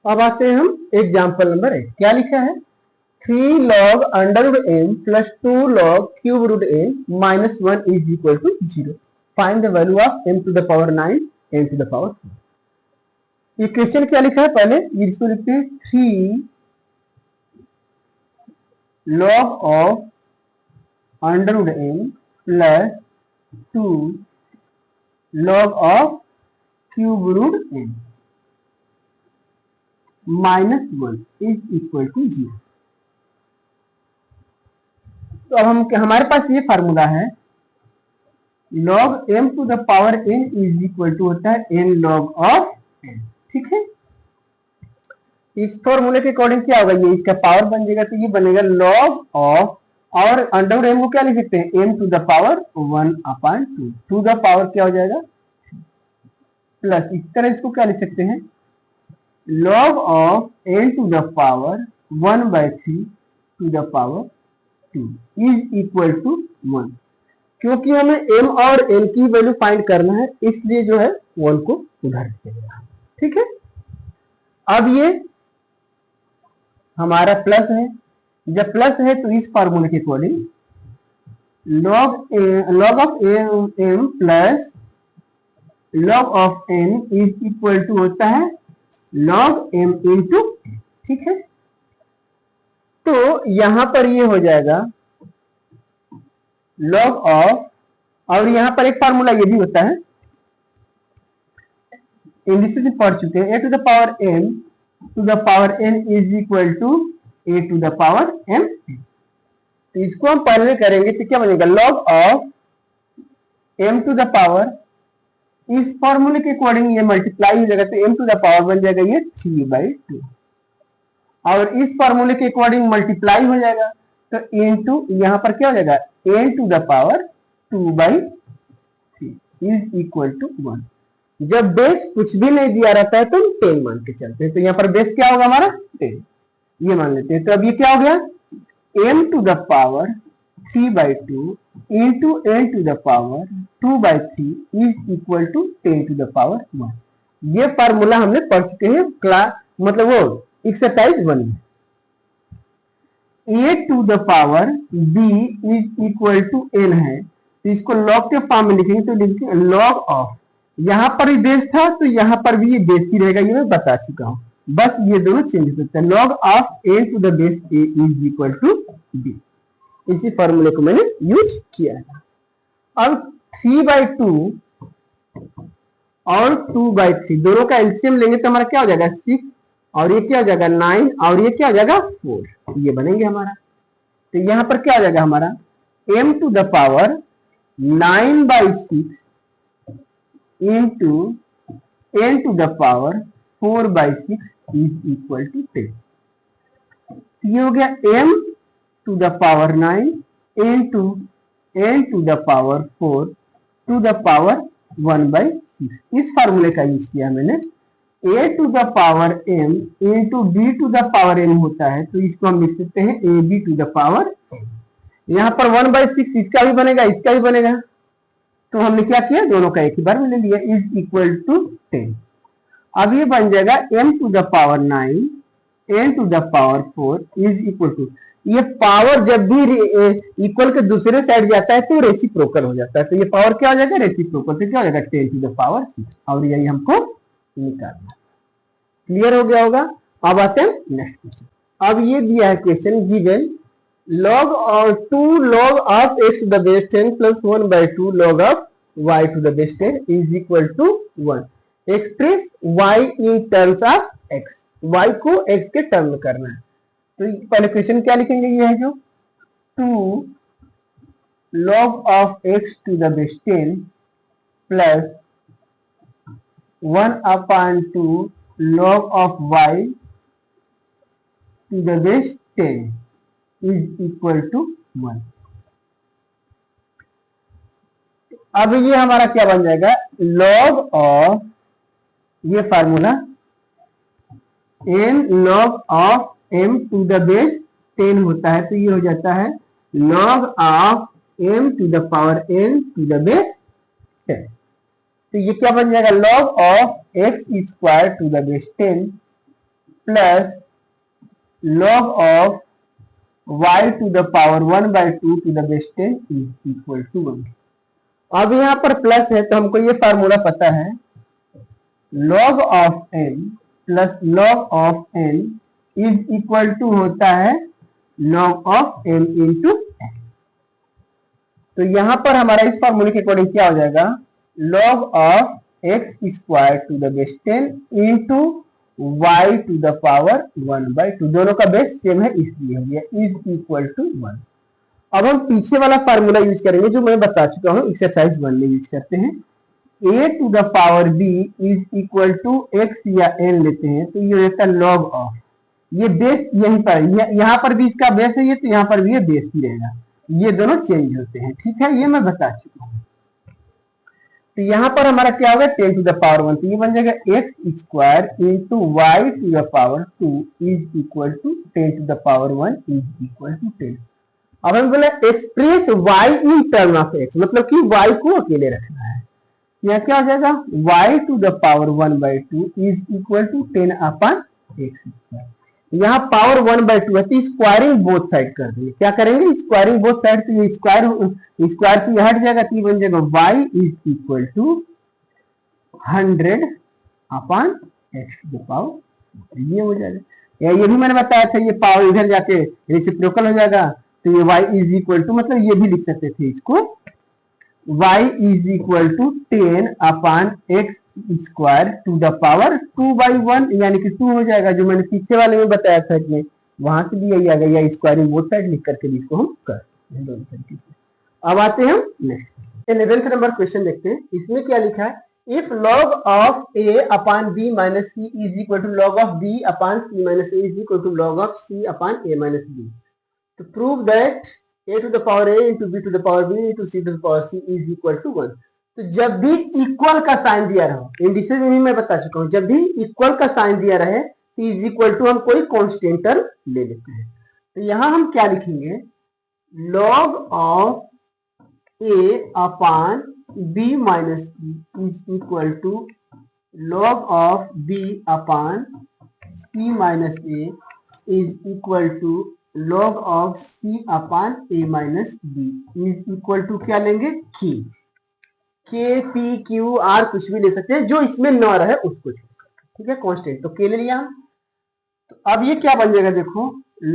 अब आते हैं हम एग्जाम्पल नंबर 8। क्या लिखा है? 3 log under root m plus 2 log cube root m minus 1 is equal to 0। Find the value of m to the power 9 m to the power 4। ये question क्या लिखा है? पहले इसको लिखते हैं 3 log of under root m plus 2 log of cube root m minus 1 is equal to 0। तो अब हमारे पास ये फार्मूला है, log m to the power n is equal to होता है n log ऑफ n। ठीक है, इस फॉर्मूले के अकॉर्डिंग क्या होगा? ये इसका पावर बन जाएगा, तो ये बनेगा log ऑफ, और अंडर रूट m को क्या लिख सकते हैं? m to the power 1/2 to the power क्या हो जाएगा? प्लस इस तरह इसको क्या लिख सकते हैं? log of n to the power 1/3 to the power 2 is equal to 1। क्योंकि हमें m और n की वैल्यू फाइंड करना है, इसलिए जो है 1 को उधर रखेगा। ठीक है, अब ये हमारा प्लस है, जब प्लस है तो इस फार्मूले के अकॉर्डिंग log ऑफ m प्लस log of n is equal to होता है log m इंटू। ठीक है, तो यहां पर ये हो जाएगा log ऑफ, और यहां पर एक फार्मूला ये भी होता है, इंडिसेस में पढ़ चुके हैं, a to the power m to the power n is equal to a to the power m। तो इसको हम पहले करेंगे तो क्या बनेगा? log of m to the power, इस फॉर्मूले के अकॉर्डिंग ये मल्टीप्लाई हो जाएगा, तो m टू द पावर बन जाएगा ये 3/2, और इस फॉर्मूले के अकॉर्डिंग मल्टीप्लाई हो जाएगा, तो इनटू यहां पर क्या हो जाएगा? n to the power 2/3 is equal to 1। जब बेस कुछ भी नहीं दिया रहता है तो हम 10 मान के चलते हैं, तो यहाँ पर बेस क्या होगा हमारा? 10, ये मान लेते हैं। तो अब ये क्या हो गया? m to the power 3/2 into n to the power 2/3 is equal to 10 to the power 1। ये फार्मूला हमने पढ़ चुके हैं क्लास, मतलब वो एक्सरसाइज 1 में। a to the power b is equal to n है, तो इसको log के फॉर्म में लिखेंगे, तो लिखेंगे log ऑफ, यहां पर भी बेस था तो यहां पर भी ये बेस ही रहेगा, ये मैं बता चुका हूं, बस ये दोनों चेंज हो सकता है। log of a to the base a is equal to b, इसी फॉर्मूले को मैंने यूज किया है। अब 3/2 और 2/3 दोनों का एलसीएम लेंगे तो हमारा क्या हो जाएगा? 6, और ये क्या हो जाएगा? 9, और ये क्या हो जाएगा? 4, ये बनेंगे हमारा। तो यहां पर क्या हो जाएगा हमारा? m to the power 9/6 into n to the power 4/6 is equal to 10। ये हो गया m to the power 9 into n to the power 4 to the power 1/6। इस फार्मूले का यूज किया मैंने। a to the power m into b to the power m होता है, तो इसको हम लिख सकते हैं ab to the power m। यहाँ पर 1/6 इसका भी बनेगा, इसका भी बनेगा, तो हमने क्या किया? दोनों का एक ही बार में ले लिया, इज इक्वल टू 10। अब ये बन जाएगा m to the power 9 n to the power 4 is equal to, ये पावर जब भी इक्वल के दूसरे साइड जाता है तो रेसिप्रोकल हो जाता है, तो ये पावर क्या हो जाएगा? रेसिप्रोकल, तो क्या हो जाएगा? 10 टू द पावर 6, और यही हमको निकालना। क्लियर हो गया होगा? अब आते हैं नेक्स्ट क्वेश्चन। अब ये दिया है क्वेश्चन, गिवन log और 2 log of x to the base 10 plus 1/2 log of y to the base 10 is equal to 1। Express y in terms of x, y को x के टर्म में करना है। तो पहले क्वेश्चन क्या लिखेंगे? ये है जो 2 log of x to the base 10 plus 1/2 log of y to the base 10 is equal to 1। अब ये हमारा क्या बन जाएगा? log ऑफ, ये formula n log of m to the base 10 होता है, तो ये हो जाता है log of m to the power n to the base 10। तो ये क्या बन जाएगा? log of x square to the base 10 plus log of y to the power 1/2 to the base 10 is equal to 1। अब यहाँ पर प्लस है तो हमको ये फार्मूला पता है, log of n plus log of n is equal to होता है log of m into n। तो यहां पर हमारा इस फार्मूले के अकॉर्डिंग क्या हो जाएगा, log of x square to the base 10 into y to the power 1/2, दोनों का बेस सेम है इसलिए हो गया इज इक्वल टू 1। अब हम पीछे वाला फार्मूला यूज करेंगे जो मैं बता चुका हूं, एक्सरसाइज 1 में यूज करते हैं। a to the power b is equal to x या n लेते हैं तो ये रहता है log ऑफ, ये बेस यहीं पर, यहाँ पर भी इसका बेस है ये, तो यहाँ पर भी ये बेस ही रहेगा, ये दोनों चेंज होते हैं। ठीक है, ये मैं बता चुका हूँ। तो यहाँ पर हमारा क्या होगा 10 टू द पावर 1, तो ये बन जाएगा x square into y to the power 2 is equal to 10 to the power 1 is equal to 10। अब हम बोले express y in term of x, मतलब कि y को अकेले रखना है। यहाँ क्या हो जाएगा y to the power 1/2 is equal to 10 upon x square. यहाँ पावर 1/2 है तो स्क्वायरिंग बोथ साइड कर देंगे। क्या करेंगे, स्क्वायरिंग बोथ साइड, तो ये स्क्वायर से ये हट जाएगा तो ये बन जाएगा y is equal to 100 upon x to the power, ये हो जाएगा। ये भी मैंने बताया था, ये पावर इधर जाके रेसिप्रोकल हो जाएगा तो ये y इज इक्वल टू, मतलब ये भी लिख सकते थे इसको, y is equal to 10 upon x square to the power 2/1, यानी कि 2 हो जाएगा, जो मैंने पीछे वाले में बताया था इसमें, वहां से भी यही आ गया, स्क्वायरिंग बोथ साइड लिख करके भी इसको हम कर सकते हैं दोनों तरीके से। अब आते हैं हम नेक्स्ट 11th नंबर क्वेश्चन देखते हैं। इसमें क्या लिखा है, if log of a upon b minus c is equal to log of b upon c minus a is equal to log of c upon a minus b, to prove that a to the power a into b to the power b into c to the power c is equal to 1। तो जब भी equal का sign दिया रहो, indices में भी मैं बता चुका हूं, जब भी इक्वल का साइन दिया रहे तो इज इक्वल टू हम कोई कांस्टेंट टर्म ले लेते हैं। तो यहां हम क्या लिखेंगे, log of a upon b minus c is equal to log of b upon c minus a is equal to log of c upon a minus b is equal to क्या लेंगे, के पी क्यू आर कुछ भी ले सकते हैं, जो इसमें न रहे उसको छोड़कर। ठीक है, कांस्टेंट तो के ले लिया हम। तो अब ये क्या बन जाएगा, देखो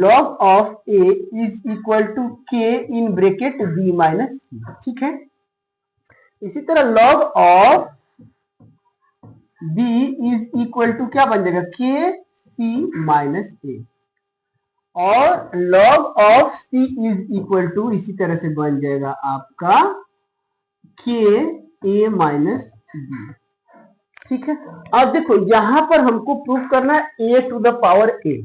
log of a is equal to k in bracket b minus c. ठीक है, इसी तरह log of b is equal to क्या बन जाएगा, के सी माइनस ए, और log of c is equal to इसी तरह से बन जाएगा आपका के ए माइनस बी। ठीक है, अब देखो यहां पर हमको प्रूव करना है a to the power a,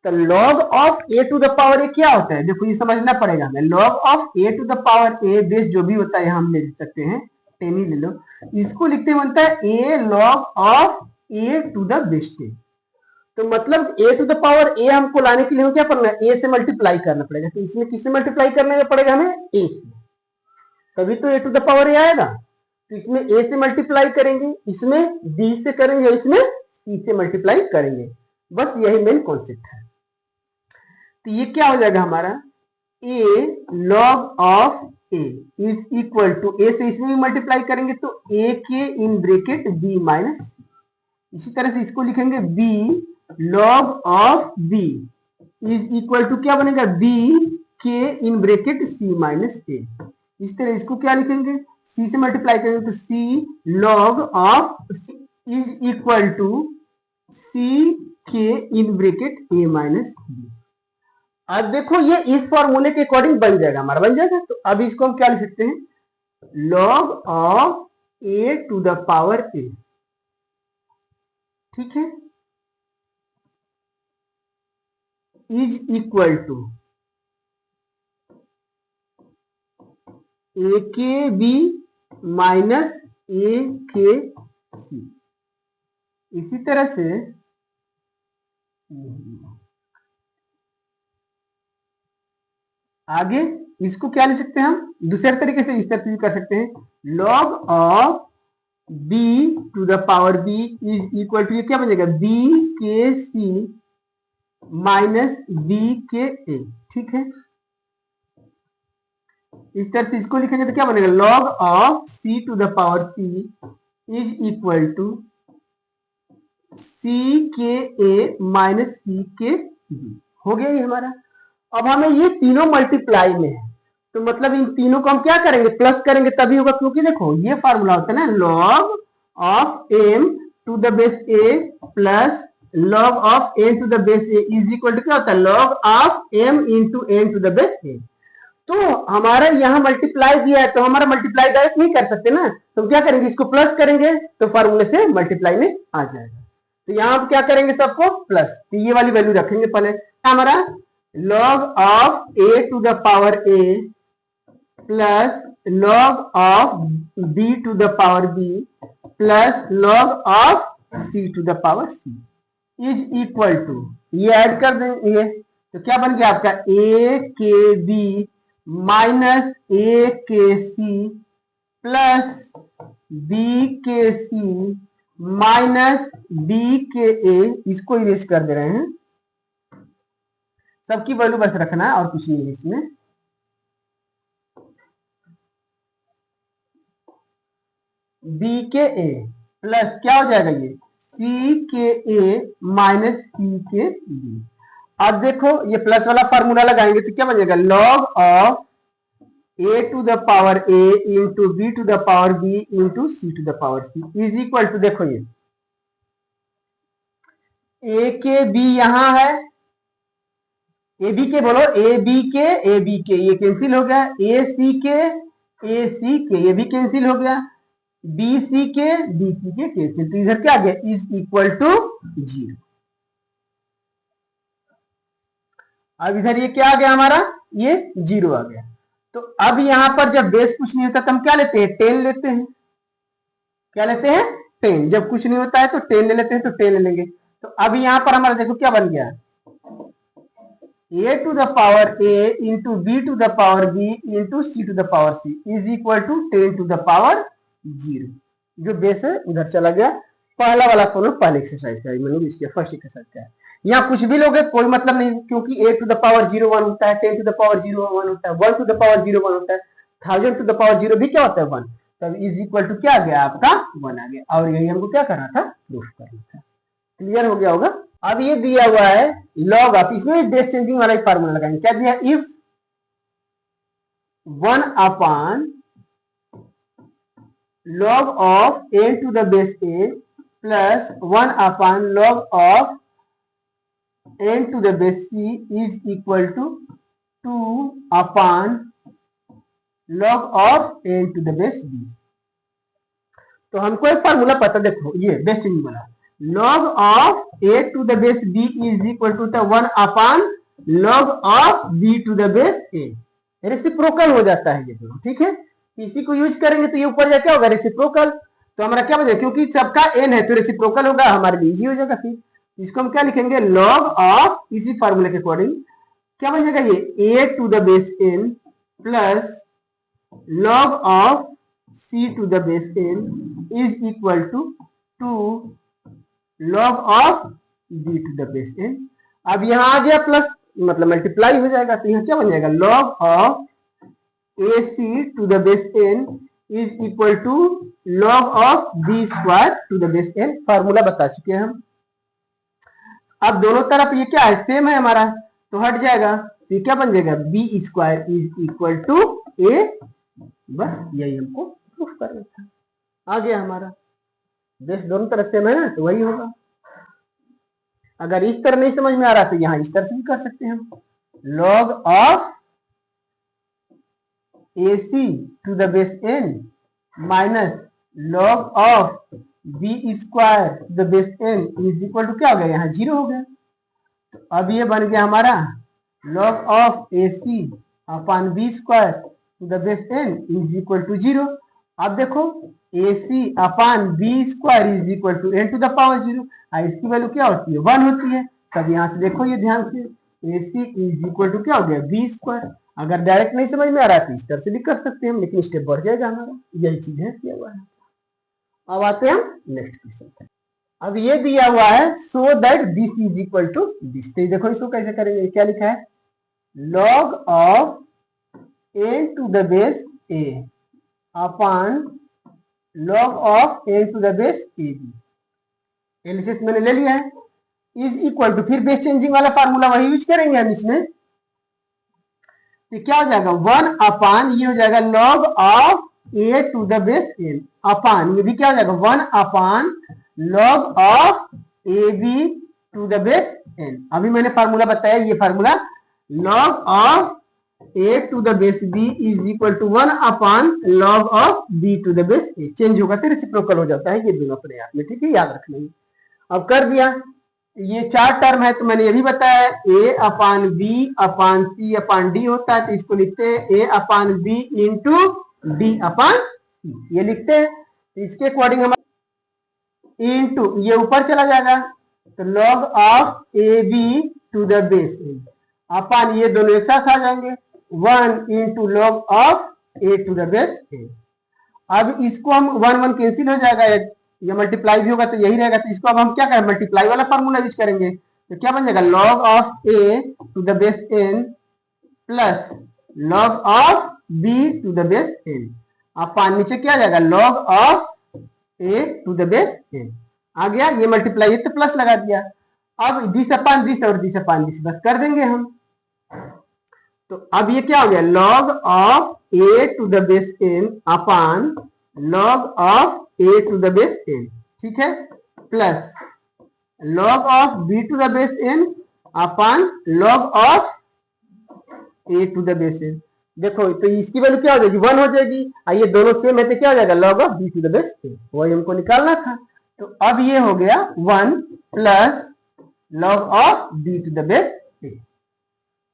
तो log of a to the power a क्या होता है, देखो ये समझना पड़ेगा हमें। log of a to the power a base जो भी होता है यहां हम ले सकते हैं, 10 ही ले लो, इसको लिखते बनता है a log of a to the base 10। तो मतलब a to the power a हमको लाने के लिए हमें क्या करना है, ए से मल्टीप्लाई करना पड़ेगा। तो इसमें किससे मल्टीप्लाई करने पड़ेगा हमें, ए से, तभी तो ए टू द पावर ए आएगा। तो इसमें a से मल्टीप्लाई करेंगे, इसमें b से करेंगे, इसमें c से मल्टीप्लाई करेंगे, बस यही मेन कॉन्सेप्ट है। तो ये क्या हो जाएगा हमारा, a log of a is equal to, a से इसमें भी मल्टीप्लाई करेंगे तो a के इन ब्रैकेट b माइनस, इसी तरह से इसको लिखेंगे b log of b is equal to क्या बनेगा, b k in bracket c minus a। इस तरह इसको क्या लिखेंगे, c से मल्टीप्लाई करेंगे तो c log of is equal to c k in bracket a minus b। अब देखो ये इस फॉर्मूले के अकॉर्डिंग बन जाएगा, हमारा बन जाएगा। तो अब इसको हम क्या लिख सकते हैं, log of a to the power a। ठीक है, इज इक्वल टू ए के बी माइनस ए के सी। इसी तरह से आगे इसको क्या ले सकते हैं हम, दूसरे तरीके से इस तरह से भी कर सकते हैं, log of b to the power b is equal to, ये क्या बनेगा, बी के सी माइनस बी के ए। ठीक है, इस तरह से इसको लिखेंगे तो क्या बनेगा, log of c to the power c is equal to c के ए माइनस सी के बी। हो गया ये हमारा। अब हमें ये तीनों मल्टीप्लाई में है, तो मतलब इन तीनों को हम क्या करेंगे, प्लस करेंगे तभी होगा, क्योंकि देखो ये फार्मूला होता है ना, log of m to the base a plus log of n to the base a is equal to क्या होता है, log of m into n to the base a. तो हमारा यहाँ मल्टीप्लाई दिया है, तो हमारा मल्टीप्लाई डायरेक्ट नहीं कर सकते ना, तो क्या करेंगे, इसको प्लस करेंगे तो फार्मूले से मल्टीप्लाई में आ जाएगा। तो यहाँ आप क्या करेंगे, सबको प्लस, तो ये वाली वैल्यू रखेंगे पहले, हमारा log of a to the power a plus log of b to the power b plus log of c to the power c is equal to, ये ऐड कर देंगे तो क्या बन गया आपका, a के b माइनस a के c प्लस b के c माइनस b के a, इसको इरेज कर दे रहे हैं, सबकी वैल्यू बस रखना है और कुछ नहीं है इसमें। b के a प्लस क्या हो जाएगा, ये c के a माइनस c के b। अब देखो ये प्लस वाला फार्मूला लगाएंगे तो क्या बनेगा, log of a to the power a into b to the power b into c to the power c is equal to, देखो ये a के b यहां है, ए बी के बोलो, ए बी के ये कैंसिल हो गया, ए सी के ये भी कैंसिल हो गया, बी सी के कैंसिल, तो इधर क्या आ गया, इज इक्वल टू 0। अब इधर ये क्या आ गया हमारा, ये 0 आ गया। तो अब यहां पर जब बेस कुछ नहीं होता तो हम क्या लेते हैं, 10 लेते हैं, क्या लेते हैं, 10। जब कुछ नहीं होता है तो 10 ले लेते हैं, तो 10 ले लेंगे। तो अब यहां पर हमारा देखो क्या बन गया, a to the power a into b to the power b into c to the power c is equal to 10 to the power 0। जो बेस है उधर चला गया। पहला वाला फॉलो पहले एक्सरसाइज का, मतलब इसके फर्स्ट एक्सरसाइज का है। यहाँ कुछ भी लोगे कोई मतलब नहीं, क्योंकि a to the power 0 1 होता है, 10 to the power 0 1 होता है, 1 to the power 0 1 होता है, 1000 to the power 0 भी क्या होता है 1। तब इज इक्वल टू क्या आ गया आपका 1 आ गया, और यही हमको क्या करना था, प्रूफ करना था। क्लियर हो गया होगा। अब ये दिया हुआ है लॉग ऑफ, इसमें बेस चेंजिंग वाला ही फार्मूला लगाएंगे। क्या दिया, if 1 upon log of a to the base a plus 1 upon log of n to the base c is equal to 2 upon log of n to the base b। तो हमको एक formula पता, देखो ये base changing वाला, log of a to the base b is equal to 1 upon log of b to the base a। Reciprocal हो जाता है ये दोनों, ठीक है। इसी को यूज करेंगे तो ये ऊपर जाके होगा रेसिप्रोकल, तो हमारा क्या बनेगा, क्योंकि सबका n है तो रेसिप्रोकल होगा, हमारे लिए इजी हो जाएगा। फिर इसको हम क्या लिखेंगे, log ऑफ, इसी फार्मूले के अकॉर्डिंग क्या बन जाएगा, ये a to the base n plus log of c to the base n is equal to 2 log of b to the base n। अब यहां आ गया प्लस, मतलब मल्टीप्लाई हो जाएगा, तो यहां क्या बन जाएगा, log of ac to the base n is equal to log of b square to the base n। Formula बता चुके हैं हम। अब दोनों तरफ ये क्या है, सेम है हमारा, तो हट जाएगा, तो ये क्या बन जाएगा, b square is equal to a। बस यही हमको प्रूफ करना था, आ गया हमारा। बेस दोनों तरफ सेम है ना, तो वही होगा। अगर इस तरह नहीं समझ में आ रहा तो यहां इस तरह से भी कर सकते हैं हम, log of ac to the base n minus log of b square to the base n is equal to क्या हो गया, यहाँ 0 हो गया। तो अब ये बन गया हमारा log of ac upon b square to the base n is equal to 0। अब देखो ac upon b square is equal to n to the power 0, इसकी वैल्यू क्या होती है, 1 होती है। तब यहां से देखो ये ध्यान से, ac इज इक्वल टू क्या हो गया, b स्क्वायर। अगर डायरेक्ट नहीं समझ में आ रहा तो इस तरह से भी कर सकते हैं हम, लेकिन स्टेप बढ़ जाएगा हमारा, यही चीज है किया हुआ है। अब आते हैं हम नेक्स्ट क्वेश्चन। अब ये दिया हुआ है so that this is equal to this. तो देखो इसको कैसे करेंगे, क्या लिखा है, log of a to the base a upon log of a to the base a b। LCS मैंने ले लिया है, इज इक्वल टू, फिर बेस चेंजिंग वाला फार्मूला वही यूज करेंगे हम इसमें। तो क्या हो जाएगा, 1 अपान ये हो जाएगा log of a to the base n upon, ये भी क्या हो जाएगा 1 upon log of a b to the base n। अभी मैंने फार्मूला बताया, ये formula log of a to the base b is equal to 1 upon log of b to the base a। Change होगा तो रेसिप्रोकल हो जाता है ये दोनों अपने आप में, ठीक है, याद रखना है। अब कर दिया, ये 4 टर्म है तो मैंने ये भी बताया a upon b upon c upon d होता है, तो इसको लिखते हैं a upon b into d upon c, ये लिखते हैं। तो इसके अकॉर्डिंग हम इंटू ये ऊपर चला जाएगा, तो log of a b to the base upon ये दोनों एक साथ आ जाएंगे 1 into log of a to the base a. अब इसको हम 1 1 कैंसिल हो जाएगा, ये मल्टीप्लाई भी होगा तो यही रहेगा, तो इसको अब हम क्या करें, मल्टीप्लाई वाला फार्मूला यूज करेंगे। तो क्या बन जाएगा, log of a to the base n plus log of b to the base n upon नीचे क्या आ जाएगा, log of a to the base n आ गया। ये मल्टीप्लाई तो प्लस लगा दिया, अब दिस अपान दिस और दिस अपान दिस बस कर देंगे हम। तो अब ये क्या हो गया, log of a to the base n upon log of a to the base n, ठीक है, plus log of b to the base n upon log of a to the base n। देखो तो इसकी value क्या हो जाएगी, 1 हो जाएगी, और ये दोनों सेम है तो क्या हो जाएगा, log of b to the base n, वही हमको निकालना था। तो अब ये हो गया 1 plus log of b to the base a,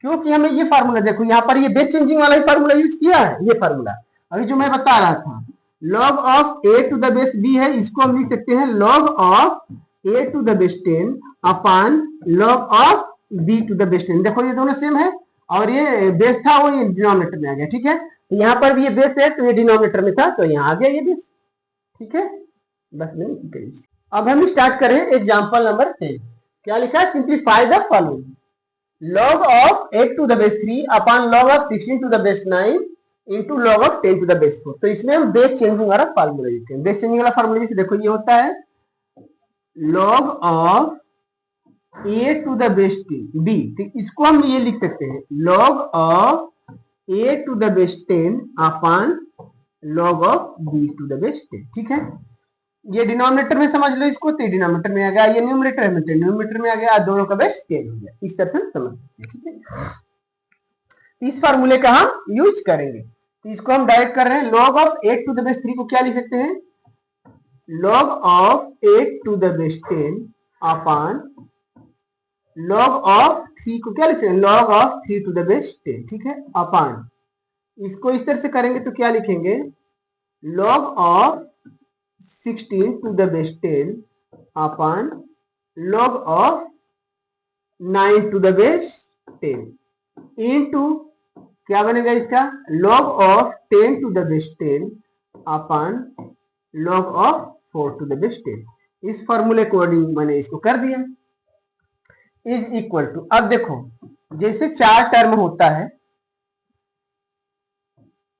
क्योंकि हमें ये फार्मूला देखो यहाँ पर ये बेस चेंजिंग वाला ही फार्मूला यूज किया है। ये फार्मूला अभी जो मैं बता रहा था log of a to the base b है, इसको हम लिख सकते हैं log of a to the base 10 upon log of b to the base 10। देखो ये दोनों सेम है, और ये बेस था वो ये डिनोमिनेटर में आ गया, ठीक है, तो यहाँ पर भी ये बेस है तो ये डिनोमिनेटर में था तो यहाँ आ गया ये बेस, ठीक है, बस नहीं। अब हम स्टार्ट करें एग्जाम्पल नंबर 10। क्या लिखा है, simplify the following log of 8 to the base 3 upon log of 16 to the base 9 into log of 10 to the base 4। तो इसमें हम बेस चेंजिंग वाला फार्मूला यूज करें। बेस चेंजिंग वाला फार्मूला जैसे देखो ये होता है log of a to the base b, तो इसको हम ये लिख सकते हैं log of a to the base 10 upon log of b to the base 10, ठीक है। ये डिनोमिनेटर में समझ लो इसको, तो डिनोमिनेटर में आ गया, ये न्यूमरेटर में, न्यूमरेटर में आ गया, दोनों का बेस 10 हो गया, इस तरह से समझ सकते हैं, ठीक है। इस फार्मूले का हम यूज करेंगे, तो इसको हम डायरेक्ट कर रहे हैं log of 8 to the base 3 को क्या लिख सकते हैं, log of 8 to the base 10 upon log of 3 को क्या लिख सकते हैं, log of 3 to the base 10, ठीक है, अपान इसको इस तरह से करेंगे तो क्या लिखेंगे, log of 16 to the base 10 upon log of 9 to the base 10 into क्या बनेगा इसका, log of 10 to the base 10 upon log of 4 to the base 10। इस फॉर्मूले अकॉर्डिंग मैंने इसको कर दिया, इज इक्वल टू, अब देखो जैसे 4 टर्म होता है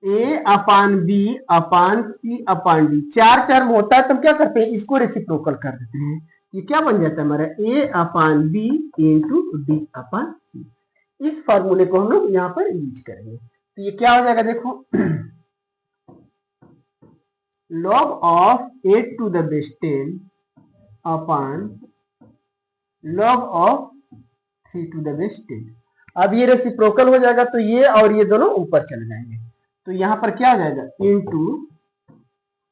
a upon b upon c upon d, 4 term होता है तो हम क्या करते हैं, इसको रेसिप्रोकल कर देते हैं, ये क्या बन जाता है हमारा a upon b into d upon c। इस फॉर्मूले को हम लोग यहाँ पर यूज करेंगे, तो ये क्या हो जाएगा देखो log of 8 to the base 10 upon log of 3 to the base 10। अब ये रेसिप्रोकल हो जाएगा तो ये और ये दोनों ऊपर चले जाएंगे, तो यहां पर क्या आ जाएगा इनटू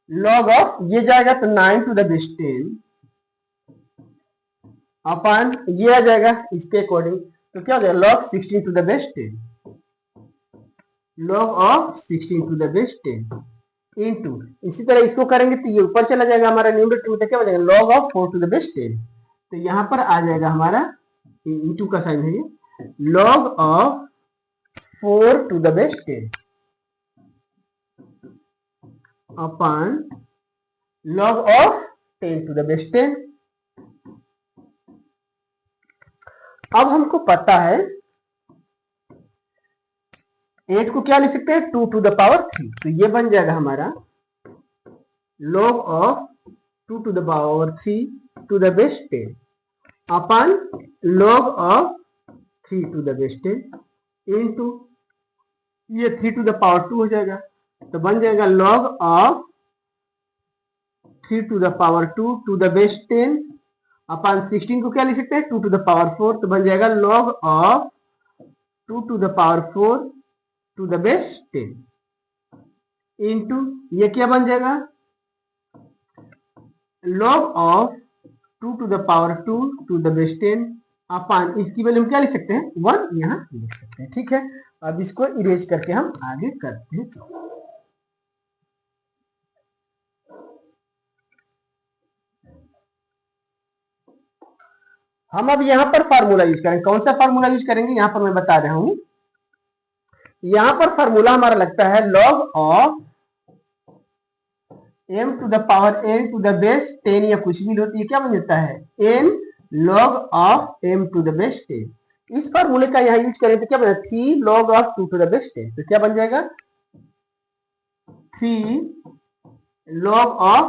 log ऑफ ये जाएगा तो 9 टू द बेस 10 अपान ये आ जाएगा इसके अकॉर्डिंग, तो क्या हो जाएगा log 16 to the base 10, log of 16 to the base 10 into, इसी तरह इसको करेंगे तो ये ऊपर चला जाएगा हमारा न्यूमरेटर में, तो क्या हो जाएगा log of 4 to the base 10, तो यहां पर आ जाएगा हमारा इनटू का साइन है ये log of 4 to the base 10 upon log of 10 to the base 10। अब हमको पता है 8 को क्या लिख सकते हैं 2 to the power 3, तो ये बन जाएगा हमारा log of 2 to the power 3 to the base 10 upon log of 3 to the base 10 into ये 3 to the power 2 हो जाएगा, तो बन जाएगा log of 3 to the power 2 to the base 10 अपन 16 को क्या लिख सकते हैं 2 to the power 4, तो बन जाएगा log of 2 to the power 4 to the base 10 into ये क्या बन जाएगा log of 2 to the power 2 to the base 10 अपन इसकी वैल्यू हम क्या लिख सकते हैं 1 यहाँ लिख सकते हैं। ठीक है, अब इसको इरेज करके हम आगे करते हैं। हम अब यहाँ पर फार्मूला यूज करेंगे। कौन सा फार्मूला यूज करेंगे यहाँ पर मैं बता रहा हूं। यहाँ पर फार्मूला हमारा लगता है log of m to the power n to the base 10 या कुछ भी लो तो ये क्या बन जाता है n log of m to the base 10। इस फार्मूले का यहाँ यूज करें तो क्या बनेगा 3 log of 2 to the base 10, तो क्या बन जाएगा 3 log of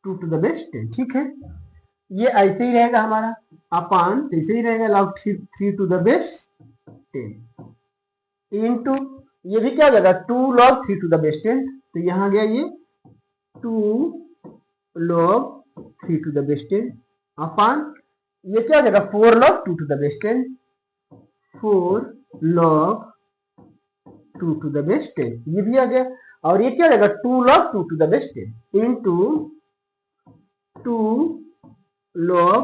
2 to the base 10। ठीक है, ये ऐसे ही रहेगा हमारा अपान ऐसे ही रहेगा log 3 to the base 10 into ये भी क्या हो जाएगा 2 log 3 to the base 10, तो यहाँ गया ये 2 log 3 to the base 10 upon ये क्या हो जाएगा 4 log 2 to the base 10, 4 log 2 to the base 10 ये भी आ गया, और ये क्या हो जाएगा 2 log 2 to the base 10 into 2 log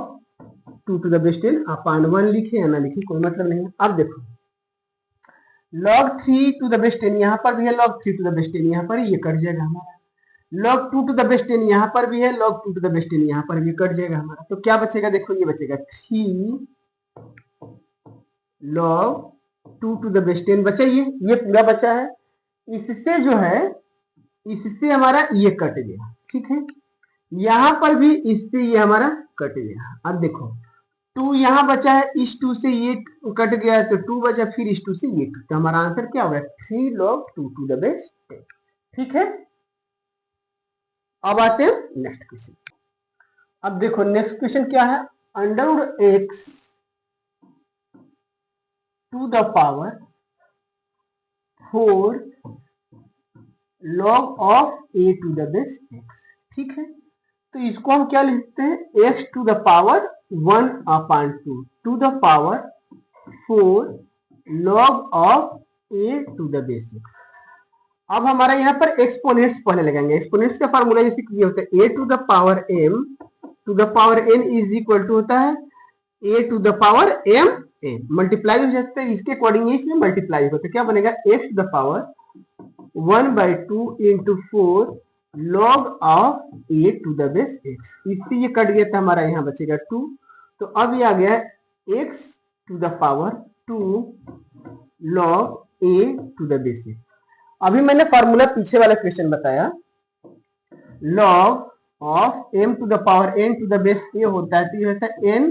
2 to the base 10 अपान 1 लिखे या ना लिखे कोई मतलब नहीं। अब देखो log 3 to the base 10 यहाँ पर भी है, log 3 to the base 10 यहाँ पर ये कट जाएगा हमारा, log 2 to the base 10 यहाँ पर भी है, log 2 to the base 10 यहाँ पर भी कट जाएगा हमारा, तो क्या बचेगा देखो ये बचेगा 3 log 2 to the base 10 बचा, ये पूरा बचा है। इससे जो है इससे हमारा ये कट गया। ठीक है, यहां पर भी इससे ये हमारा कट गया। अब देखो 2 यहां बचा है, इस 2 से ये कट गया तो 2 बचा, फिर इस 2 से ये, तो हमारा आंसर क्या होगा 3 log 2 to the base 10। ठीक है, अब आते हैं नेक्स्ट क्वेश्चन। अब देखो नेक्स्ट क्वेश्चन क्या है, under x to the power 4 log of a to the base x। ठीक है, तो इसको हम क्या लिखते हैं x to the power 1 upon 2 to the power 4 log of a to the base x। अब हमारा यहाँ पर एक्सपोनेंट्स पहले लगाएंगे। एक्सपोनेंट्स का फार्मूला जैसे ये होता है a to the power m to the power n is equal to होता है a to the power m n, multiply हो जाता है इसके अकॉर्डिंग इसमें मल्टीप्लाई होता है, तो क्या बनेगा x to the power 1/2 into 4 log of a to the base x। इससे ये कट गया था हमारा, यहाँ बचेगा 2, तो अब ये आ गया x to the power 2 log a to the base x। अभी मैंने फार्मूला पीछे वाला क्वेश्चन बताया, log of m to the power n to the base a होता है, तो ये होता है n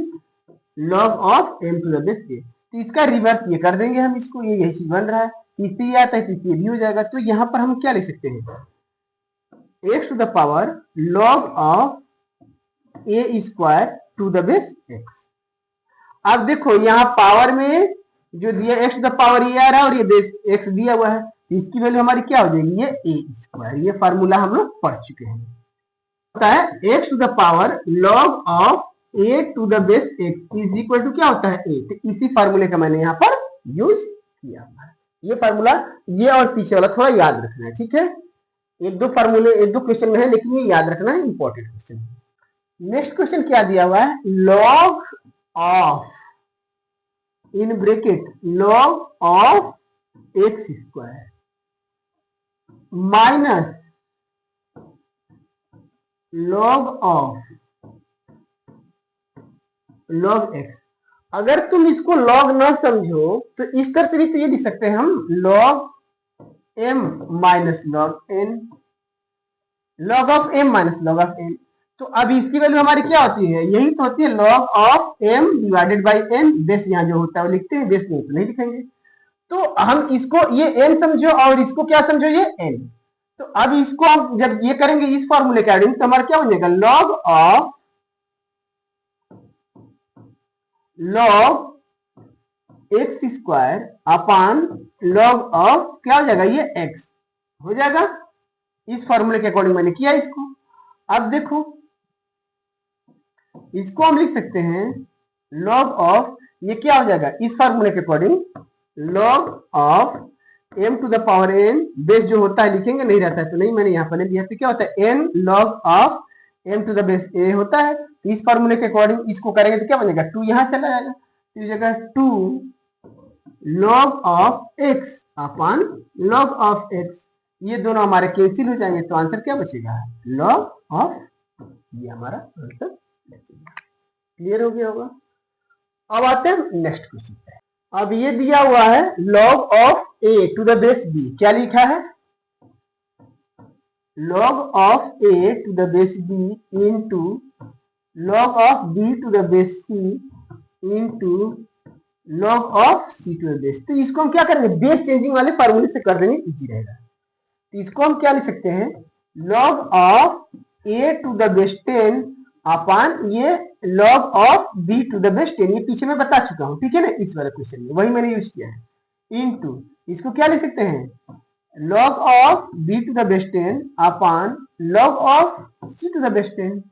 log of m to the base a, तो इसका रिवर्स ये कर देंगे हम इसको, ये यही चीज बन रहा है, इससे ये आता है तो इससे भी हो जाएगा, तो यहाँ पर हम क्या लिख सकते हैं x to the power log of a square to the base x। अब देखो यहाँ पावर में जो दिया x to the power ये आ रहा है और ये बेस x दिया हुआ है, इसकी वैल्यू हमारी क्या हो जाएगी ये a स्क्वायर। ये फार्मूला हम लोग पढ़ चुके हैं, होता है x to the power log of a to the base x is equal to क्या होता है a, तो इसी फार्मूले का मैंने यहाँ पर यूज किया। ये फार्मूला ये और पीछे वाला थोड़ा याद रखना है। ठीक है, एक दो फार्मूले एक दो क्वेश्चन में है, लेकिन ये याद रखना है, इंपॉर्टेंट क्वेश्चन है। नेक्स्ट क्वेश्चन क्या दिया हुआ है, log of in bracket log of x square minus log of log x। अगर तुम इसको log ना समझो तो इस तरह से भी तो ये लिख सकते हैं हम log m minus log n log of M minus log of N. तो अब इसकी वैल्यू हमारी क्या होती है, यही तो होती है log of M divided by N. Base यहाँ जो होता है वो लिखते हैं, बेस नहीं तो नहीं लिखेंगे। तो हम इसको ये एन समझो और इसको क्या समझो, ये एन। तो अब इसको हम जब ये करेंगे इस फॉर्मूले के अकॉर्डिंग तो हमारा क्या बन जाएगा, log x square upon log of क्या हो जाएगा, ये एक्स हो जाएगा। इस फॉर्मूले के अकॉर्डिंग मैंने किया इसको। अब देखो इसको हम लिख सकते हैं लॉग ऑफ, ये क्या हो जाएगा इस फॉर्मूले के according, log of m to the power n। Base जो होता है लिखेंगे, नहीं रहता है तो नहीं, मैंने यहाँ पर लिया। तो क्या होता है n log of m to the base a होता है। तो इस फॉर्मूले के अकॉर्डिंग इसको करेंगे तो क्या बनेगा, 2 यहाँ चला जाएगा। तो इस जगह 2 log of x upon log of x, ये दोनों हमारे कैंसिल हो जाएंगे। तो आंसर क्या बचेगा, लॉग ऑफ, ये हमारा आंसर बचेगा। क्लियर हो गया होगा। अब आते हैं नेक्स्ट क्वेश्चन पे। अब ये दिया हुआ है log of a to the base b, क्या लिखा है, log of a to the base b into log of b to the base c into log of c to the base. तो इसको हम क्या करेंगे, बेस चेंजिंग वाले फॉर्मूले से कर देंगे, इजी रहेगा। तो इसको हम क्या लिख सकते हैं, log of a to the base 10 upon ये log of b to the base 10। ये पीछे मैं बता चुका हूं, ठीक है ना, इस वाले क्वेश्चन में वही मैंने यूज किया है। इनटू इसको क्या लिख सकते हैं, log of b to the base 10 upon log of c to the base 10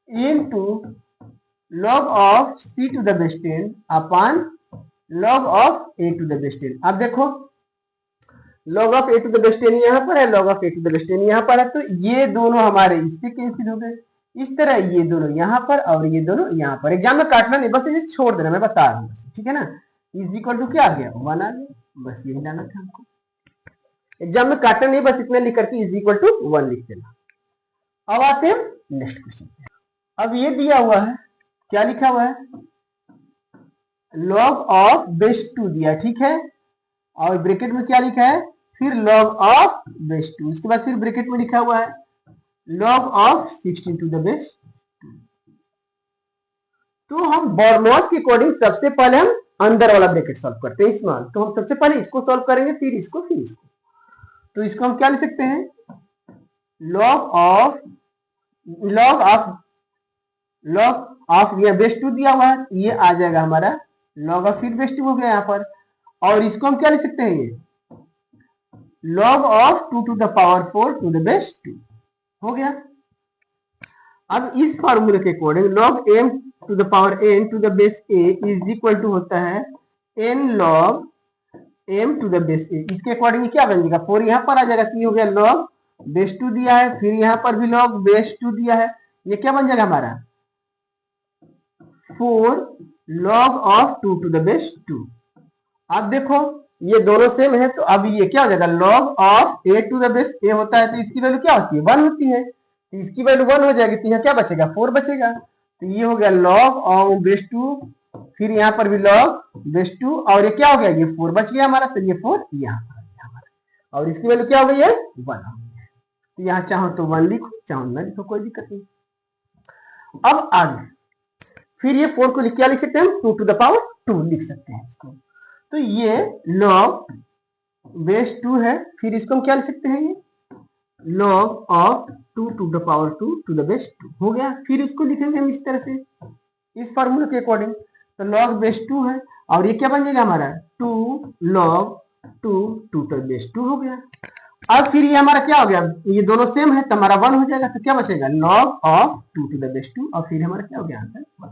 into log of c to the base 10 upon log of a to the base 10। अब देखो log of a to the base 10 यहाँ पर है, log of a to the base 10 यहाँ पर है। तो ये दोनों हमारे इससे कैंसिल हो गए। इस तरह ये दोनों यहाँ पर और ये दोनों यहाँ पर। एग्जाम में काटना नहीं, बस ये छोड़ देना, मैं बता रहा हूँ बस, ठीक है ना। इज इक्वल टू क्या आ गया, 1 आ गया, बस यही लाना था हमको। एग्जाम में काटना नहीं, बस इतना लिख करके इज इक्वल टू 1 लिख देना। अब आते हैं नेक्स्ट क्वेश्चन पे। अब ये दिया हुआ है, क्या लिखा हुआ है, log ऑफ बेस 2 दिया, ठीक है, और ब्रैकेट में क्या लिखा है, फिर log ऑफ बेस 2, इसके बाद फिर ब्रैकेट में लिखा हुआ है log of 16 to the base 2। तो हम बर्नौलीज के अकॉर्डिंग सबसे पहले हम अंदर वाला ब्रैकेट सॉल्व करते हैं स्मॉल। तो हम सबसे पहले इसको सॉल्व करेंगे, फिर इसको, फिर इसको। तो इसको हम क्या लिख सकते हैं, log ऑफ ये बेस 2 दिया हुआ है, ये आ जाएगा हमारा log ऑफ, फिर बेस 2 हो गया यहाँ पर। और इसको हम क्या लिख सकते हैं, ये log of 2 to the power 4 to the base 2 हो गया। अब इस फॉर्मूले के according log m to the power n to the base a is equal to होता है n log m to the base a। इसके अकॉर्डिंग क्या बन जाएगा, 4 यहाँ पर आ जाएगा, तो ये हो गया log बेस 2 दिया है, फिर यहाँ पर भी log बेस 2 दिया है, ये क्या बन जाएगा हमारा 4 log of 2 to the base 2। अब देखो ये दोनों सेम है, तो अब ये क्या हो जाएगा, log of a to the base a होता है, तो इसकी वैल्यू क्या होती है, 1 होती है। तो इसकी वैल्यू 1 हो जाएगी, तो यहाँ क्या बचेगा, 4 बचेगा। तो ये हो गया log ऑफ बेस 2, फिर यहाँ पर भी log बेस 2, और ये क्या हो गया, ये 4 बच गया हमारा। तो ये 4 यहाँ पर आ गया हमारा, और इसकी वैल्यू क्या हो गई है, 1 हो गई है। तो यहाँ चाहो तो 1 लिखो, चाहो ना लिखो, कोई दिक्कत नहीं। अब आगे फिर ये 4 को क्या लिख सकते हैं हम, 2 टू द पावर 2 लिख सकते हैं इसको। तो ये log बेस 2 है, फिर इसको हम क्या लिख सकते हैं, ये log of 2 to the power 2 to the base 2 हो गया। फिर इसको लिखेंगे हम इस तरह से, इस फॉर्मूले के अकॉर्डिंग। तो log बेस 2 है, और ये क्या बन जाएगा हमारा 2 log 2 टू द बेस 2 हो गया। अब फिर ये हमारा क्या हो गया, ये दोनों सेम है, तो हमारा 1 हो जाएगा। तो क्या बचेगा, log of 2 to the base 2, और फिर हमारा क्या हो गया आंसर 1।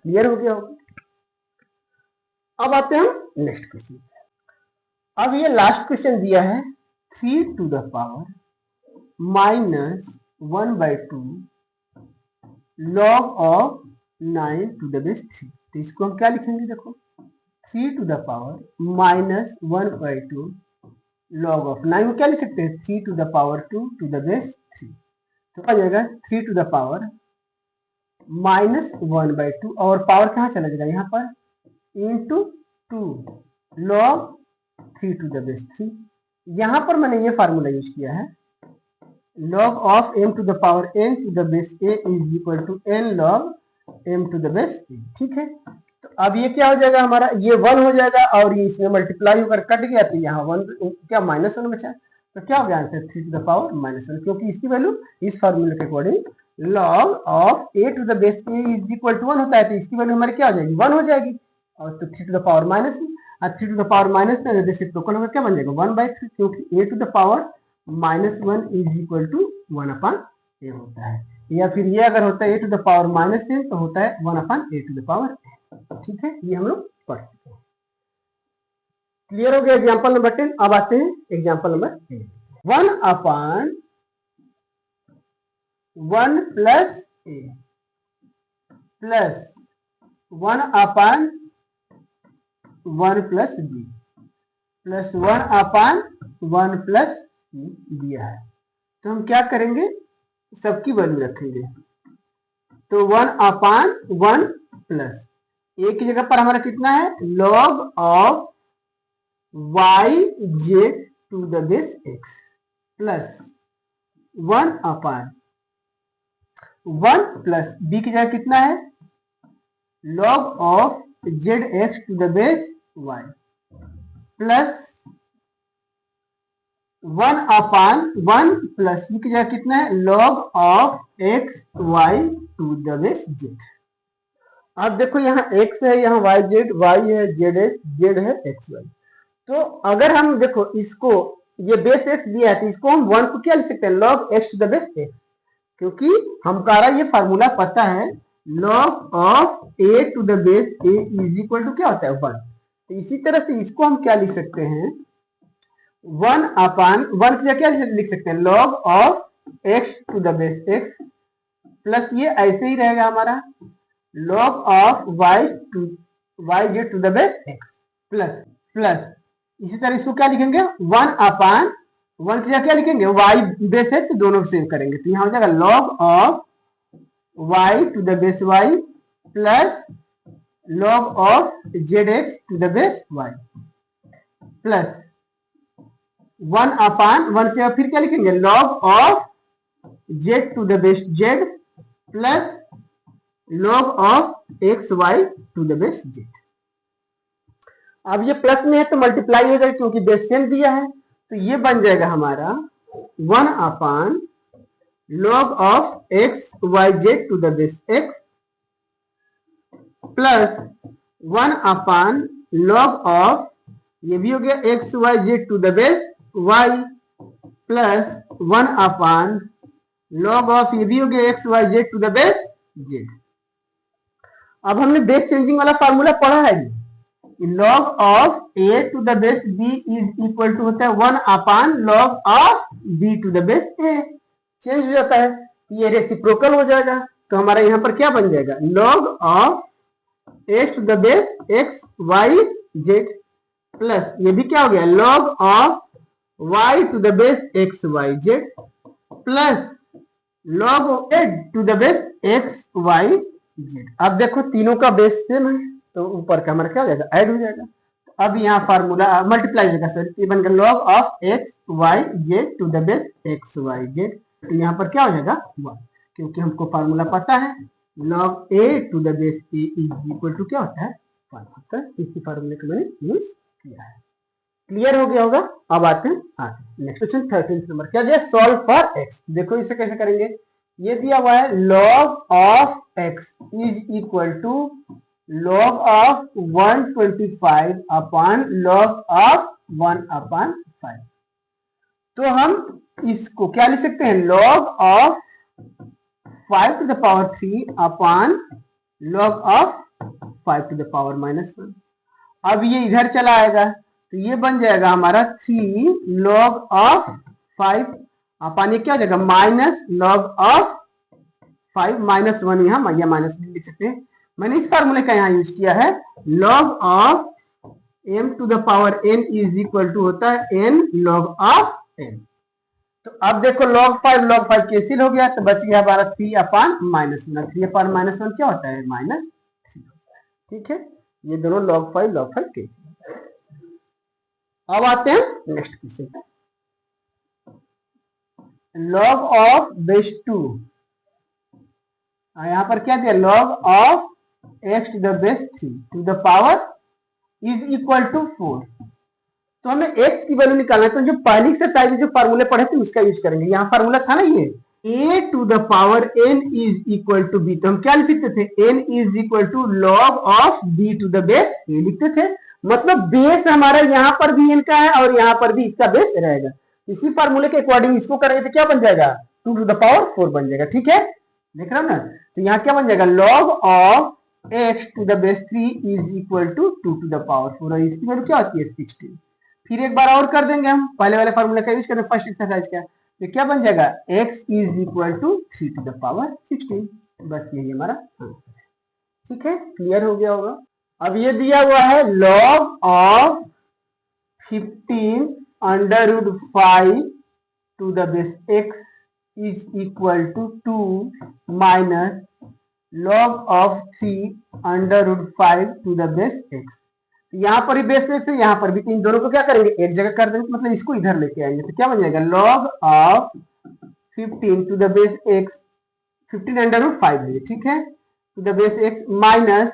क्लियर हो गया होगा। अब आते हैं हम नेक्स्ट क्वेश्चन। अब ये लास्ट क्वेश्चन दिया है 3 to the power -1/2 log of 9 to the base 3। तो इसको हम क्या लिखेंगे, देखो 3 to the power -1/2 log of 9 को क्या लिख सकते हैं, 3 to the power 2 to the base 3। तो आ जाएगा 3 टू द पावर -1/2, और पावर कहाँ चला जाएगा यहाँ पर, into 2 log 3 to the base 3। यहां पर मैंने ये फार्मूला यूज किया है, log of m to the power n to the base a is equal to n log m to the base a। ठीक है, तो अब ये क्या हो जाएगा हमारा, ये 1 हो जाएगा और ये इसमें मल्टीप्लाई होकर कट गया तो यहाँ 1 क्या -1 बचा, तो क्या हो गया आंसर 3 टू द पावर -1, क्योंकि इसकी वैल्यू इस फार्मूले के according log of a to the base a is equal to 1 होता है, तो इसकी वैल्यू हमारी क्या हो जाएगी 1 हो जाएगी, और तो 3 टू द पावर माइनस और 3 टू द पावर माइनस में रेसिप्रोकल होकर क्या बन जाएगा 1/3, क्योंकि a to the power -1 is equal to 1/a होता है, या फिर ये अगर होता है a to the power -n तो होता है 1/a to the power n। ठीक है, ये हम लोग पढ़ चुके हैं। क्लियर हो गया एग्जांपल नंबर 10। अब आते हैं example number 11 upon 1 plus a plus 1 upon 1 plus b plus 1 upon 1 plus c दिया है, तो हम क्या करेंगे, सबकी वैल्यू रखेंगे, तो 1 अपॉन 1 प्लस a की जगह पर हमारा कितना है log of y z to the base x plus 1 upon 1 plus b की जगह कितना है log of zx to the base y plus 1 upon 1 plus c की जगह कितना है log of x y to the base z। अब देखो यहाँ x है, यहाँ y है, z है x y, तो अगर हम देखो इसको ये बेस x दिया है तो इसको हम 1 को क्या लिख सकते हैं log x to the base x, क्योंकि हमारा ये फार्मूला पता है log of a to the base a is equal to क्या होता है 1, तो इसी तरह से इसको हम क्या लिख सकते हैं 1 अपॉन 1 की जगह क्या लिख सकते हैं log of x to the base x plus ये ऐसे ही रहेगा हमारा log of y z to the base x plus इसी तरह इसको क्या लिखेंगे 1 अपॉन 1 की जगह क्या लिखेंगे y बेस है तो दोनों सेव करेंगे, तो यहाँ हो जाएगा log of y to the base y plus log of zx to the base y plus 1 upon 1 की जगह फिर क्या लिखेंगे log of z to the base z plus log of X Y to the base z। अब ये plus में है तो मल्टीप्लाई हो जाएगा क्योंकि बेस सेम दिया है, तो ये बन जाएगा हमारा 1 upon log of X Y Z to the base x plus 1 upon log of ये भी हो गया X Y Z to the base y plus 1 upon log of ये भी हो गया X Y Z to the base z। अब हमने बेस चेंजिंग वाला फार्मूला पढ़ा है जी, log of a to the base b is equal to होता है 1 upon log of b to the base a, change हो जाता है, ये रेसिप्रोकल हो जाएगा, तो हमारा यहाँ पर क्या बन जाएगा log of x to the base x y z plus ये भी क्या हो गया log of y to the base x y z plus log of a to the base x y z। अब देखो तीनों का बेस सेम है तो ऊपर का हमारा क्या हो जाएगा ऐड हो जाएगा, तो अब यहाँ फार्मूला मल्टीप्लाई हो जाएगा, सर ये बन गया log of x y z to the base x y z, तो यहाँ पर क्या हो जाएगा 1, क्योंकि हमको फार्मूला पता है log a to the base a is equal to क्या होता है 1 होता है, इसी फार्मूले को मैंने यूज किया है। क्लियर हो गया होगा। अब आते हैं आगे नेक्स्ट क्वेश्चन 13 नंबर, क्या दिया सॉल्व फॉर x। देखो इसे कैसे करेंगे, ये दिया हुआ है log of x is equal to log of 125 upon log of 1/5, तो हम इसको क्या लिख सकते हैं log of 5 to the power 3 upon log of 5 to the power -1। अब ये इधर चला आएगा तो ये बन जाएगा हमारा 3 log ऑफ 5 अपॉन ये क्या हो जाएगा माइनस log ऑफ 5 -1, यहाँ या माइनस लिख सकते हैं, मैंने इस फार्मूले का यहाँ यूज किया है log of m to the power n is equal to होता है n log ऑफ n। तो अब देखो log 5 कैंसिल हो गया तो बच गया हमारा 3 अपॉन -1, 3 अपॉन -1 क्या होता है -3 होता है। ठीक है, ये दोनों log 5 कैंसिल। अब आते हैं नेक्स्ट क्वेश्चन पे, लॉग ऑफ बेस 2, यहां पर क्या दिया, log of X to the base 3 to the power is equal to 4। तो हमें x की वैल्यू निकालना है, तो जो पहली एक्सरसाइज में जो फार्मूले पढ़े थे उसका यूज करेंगे। यहाँ फार्मूला था ना ये a to the power n is equal to b, तो हम क्या लिख सकते थे, n is equal to log of b to the base a लिखते थे। मतलब बेस हमारा यहाँ पर भी n का है और यहाँ पर भी इसका बेस रहेगा। इसी फार्मूले के अकॉर्डिंग इसको करेंगे तो क्या बन जाएगा, 2 टू द पावर 4 बन जाएगा। ठीक है, देख रहे हो ना, तो यहाँ क्या बन जाएगा, log of x to the base 3 is equal to 2 to the power 4, और इसकी वैल्यू क्या होती है 16। फिर एक बार और कर देंगे हम, पहले वाले फार्मूले का यूज करें फर्स्ट एक्सरसाइज का, तो क्या बन जाएगा, x is equal to 3 to the power 16। बस यही हमारा आंसर है। ठीक है, क्लियर हो गया होगा। अब ये दिया हुआ है log of 15 under root 5 to the base x is equal to 2 minus log of 3 under root 5 to the base x। यहाँ पर ही बेस एक्स है, यहाँ पर भी, इन दोनों को क्या करेंगे, एक जगह कर देंगे, मतलब इसको इधर लेके आएंगे, तो क्या बन जाएगा, log of 15 to the base x, 15 under root 5 लिए, ठीक है, to the base x minus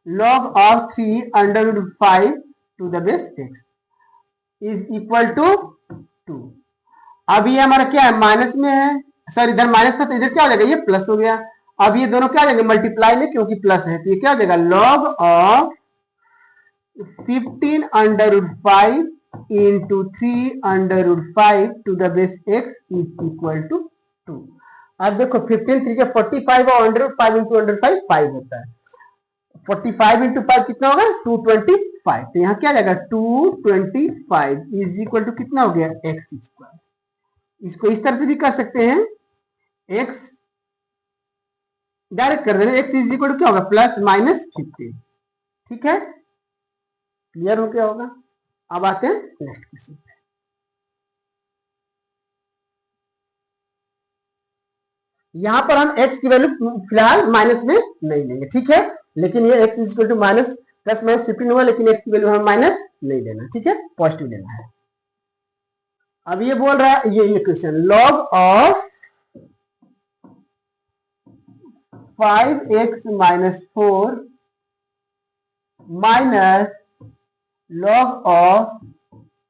log of 3 under root 5 to the base x is equal to 2। अब ये हमारा क्या है, माइनस में है, सॉरी इधर माइनस था तो इधर क्या हो जाएगा, ये प्लस हो गया। अब ये दोनों क्या हो जाएंगे, मल्टीप्लाई में, क्योंकि प्लस है, तो ये क्या हो जाएगा, log of 15 under root 5 into 3 under root 5 to the base x is equal to 2। अब देखो 15 3 का 45 और अंडर रूट 5 इंटू अंडर 5 5 होता है, 45 इंटू 5 कितना होगा, 225। तो यहाँ क्या आ जाएगा, 225 इज इक्वल टू कितना हो गया, एक्स स्क्वायर। इसको इस तरह से भी कर सकते हैं, एक्स डायरेक्ट कर देना, एक्स इज इक्वल टू क्या होगा, प्लस माइनस 15। ठीक है, क्लियर हो गया होगा। अब आते हैं नेक्स्ट क्वेश्चन पे। यहां पर हम x की वैल्यू फिलहाल माइनस में नहीं लेंगे, ठीक है, लेकिन ये x is equal to minus plus minus 15 हुआ, लेकिन x की वैल्यू हम माइनस नहीं लेना, ठीक है, पॉजिटिव लेना है। अब ये बोल रहा है, ये question, log of 5x minus 4 minus log of